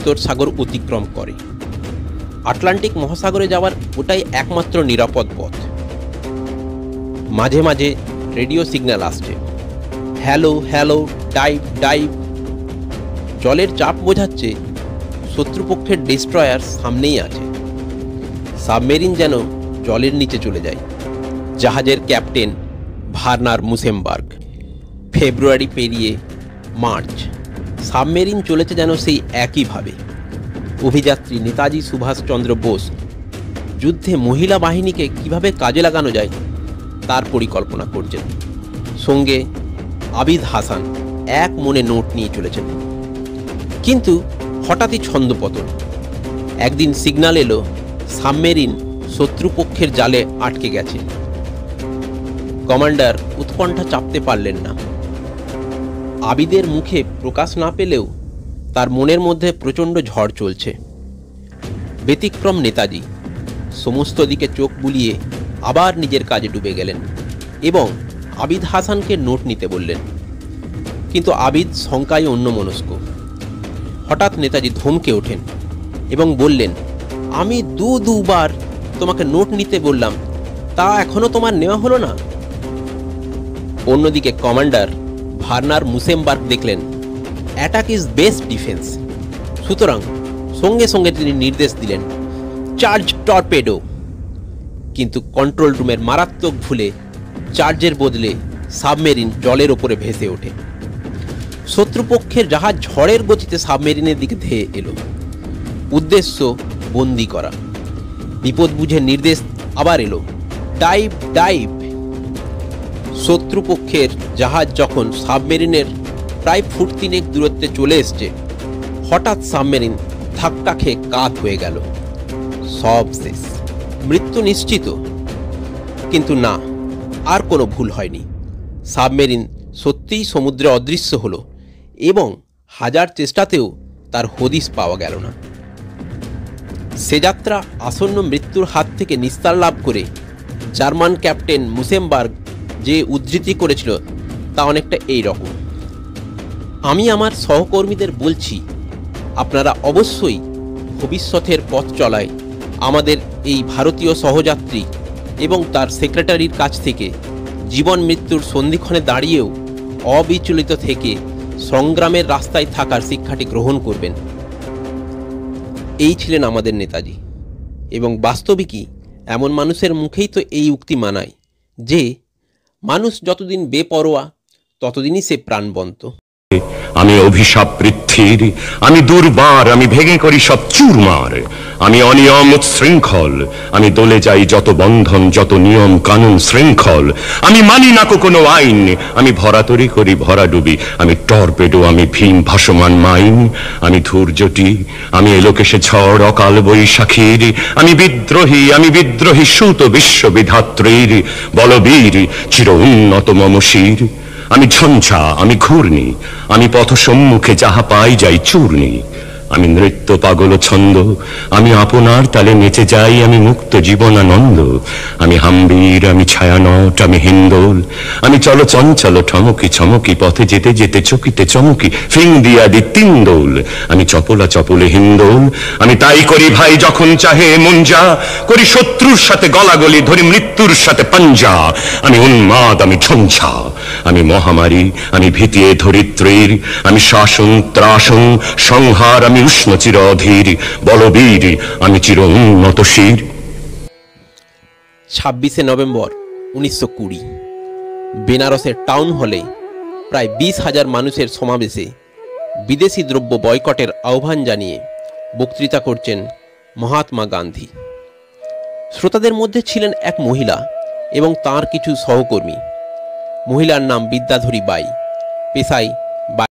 উত্তর সাগর অতিক্রম করে। আটলান্টিক মহাসাগরে যাওয়ার ওটাই একমাত্র নিরাপদ পথ। মাঝে মাঝে রেডিও সিগন্যাল আসছে, হ্যালো হ্যালো, ডাইভ ডাইভ। জলের চাপ বোঝাচ্ছে শত্রুপক্ষের ডেস্ট্রয়ার সামনেই আছে। সাবমেরিন যেন জলের নিচে চলে যায়। জাহাজের ক্যাপ্টেন ভার্নার মুসেমবার্গ। ফেব্রুয়ারি পেরিয়ে মার্চ, সাবমেরিন চলেছে যেন সেই একইভাবে। অভিযাত্রী নেতাজি সুভাষচন্দ্র বোস যুদ্ধে মহিলা বাহিনীকে কিভাবে কাজে লাগানো যায় তার পরিকল্পনা করছেন। সঙ্গে আবিদ হাসান এক মনে নোট নিয়ে চলেছেন। কিন্তু হঠাৎই ছন্দপতন। একদিন সিগন্যাল এলো সাবমেরিন শত্রুপক্ষের জালে আটকে গেছে। কমান্ডার উৎকণ্ঠা চাপতে পারলেন না। আবিদের মুখে প্রকাশ না পেলেও তার মনের মধ্যে প্রচণ্ড ঝড় চলছে। ব্যতিক্রম নেতাজি সমস্ত দিকে চোখ বুলিয়ে আবার নিজের কাজে ডুবে গেলেন এবং আবিদ হাসানকে নোট নিতে বললেন। কিন্তু আবিদ শঙ্কায় অন্যমনস্ক। হঠাৎ নেতাজি ধমকে ওঠেন এবং বললেন, আমি দুবার তোমাকে নোট নিতে বললাম, তা এখনো তোমার নেওয়া হলো না? অন্যদিকে কমান্ডার ভার্নার মুসেমবার্গ দেখলেন অ্যাটাক ইজ বেস্ট ডিফেন্স। সুতরাং সঙ্গে সঙ্গে তিনি নির্দেশ দিলেন, চার্জ টর্পেডো। কিন্তু কন্ট্রোল রুমের মারাত্মক ভুলে চার্জের বদলে সাবমেরিন জলের ওপরে ভেসে ওঠে। শত্রুপক্ষের জাহাজ ঝড়ের গতিতে সাবমেরিনের দিকে ধেয়ে এলো। উদ্দেশ্য বন্দি করা। বিপদ বুঝে নির্দেশ আবার এলো, ডাইভ ডাইভ। শত্রুপক্ষের জাহাজ যখন সাবমেরিনের প্রায় ফুট 3 দূরত্বে চলে এসছে, হঠাৎ সাবমেরিন ধাক্কা খেয়ে কাত হয়ে গেল। সব শেষ, মৃত্যু নিশ্চিত। কিন্তু না, আর কোনো ভুল হয়নি। সাবমেরিন সত্যিই সমুদ্রে অদৃশ্য হলো এবং হাজার চেষ্টাতেও তার হদিশ পাওয়া গেল না। সে যাত্রা আসন্ন মৃত্যুর হাত থেকে নিস্তার লাভ করে জার্মান ক্যাপ্টেন মুসেমবার্গ যে উদ্ধৃতি করেছিল তা অনেকটা এই রকম। আমি আমার সহকর্মীদের বলছি, আপনারা অবশ্যই ভবিষ্যতের পথ চলায় আমাদের এই ভারতীয় সহযাত্রী এবং তার সেক্রেটারির কাছ থেকে জীবন মৃত্যুর সন্ধিক্ষণে দাঁড়িয়েও অবিচলিত থেকে সংগ্রামের রাস্তায় থাকার শিক্ষাটি গ্রহণ করবেন। এই ছিলেন আমাদের নেতাজি। এবং বাস্তবিকই এমন মানুষের মুখেই তো এই উক্তি মানায় যে মানুষ যতদিন বেপরোয়া ততদিনই সে প্রাণবন্ত। আমি অভিশাপ পৃথ্বীর, আমি দুর্বার, আমি ভেঙে করি সব চুরমার। আমি অনিয়ম উচ্ছৃঙ্খল, আমি দলে যাই যত বন্ধন, যত নিয়ম কানুন শৃঙ্খল। আমি মানি না কোনো আইন, আমি ভরাতরি করি ভরা ডুবি। আমি টর্পেডো, আমি ভীম ভাসমান মাইন। আমি ধৈর্যটি, আমি এলোকেশে ঝড় অকাল বৈশাখীর। আমি বিদ্রোহী সুত বিশ্ববিধাত্রীর। বলবীর চির উন্নত মমশির। আমি ঝঞ্ঝা, আমি ঘূর্ণি, আমি পথ সম্মুখে যাহা পাই যাই চূর্ণি। আমি নৃত্য পাগল ছন্দ, আমি আপনার তালে নেচে যাই, আমি মুক্ত জীবনানন্দ। আমি হাম্বীর, আমি ছায়ানট, আমি হিন্দোল। আমি চল চঞ্চল ঠমকি ছমকি, পথে যেতে যেতে চকিতে চমকি, ফিং দিয়া দি 3 দোল। আমি চপলা চপলে হিন্দোল। আমি তাই করি ভাই যখন চাহে মন যা, করি শত্রুর সাথে গলাগলি, ধরি মৃত্যুর সাথে পাঞ্জা। আমি উন্মাদ, আমি ঝঞ্ঝা, আমি মহামারী, আমি ভীতিয়ে ধরিত্রীর। আমি শাসন ত্রাসন সংহার, আমি উষ্ণ চির অধীর। বলবীর, আমি চির উন্নত শির। 26শে নভেম্বর 1920 বেনারসের টাউন হলে প্রায় 20,000 মানুষের সমাবেশে বিদেশি দ্রব্য বয়কটের আহ্বান জানিয়ে বক্তৃতা করছেন মহাত্মা গান্ধী। শ্রোতাদের মধ্যে ছিলেন এক মহিলা এবং তাঁর কিছু সহকর্মী। মহিলার নাম বিদ্যাধরী বাই, পেশায়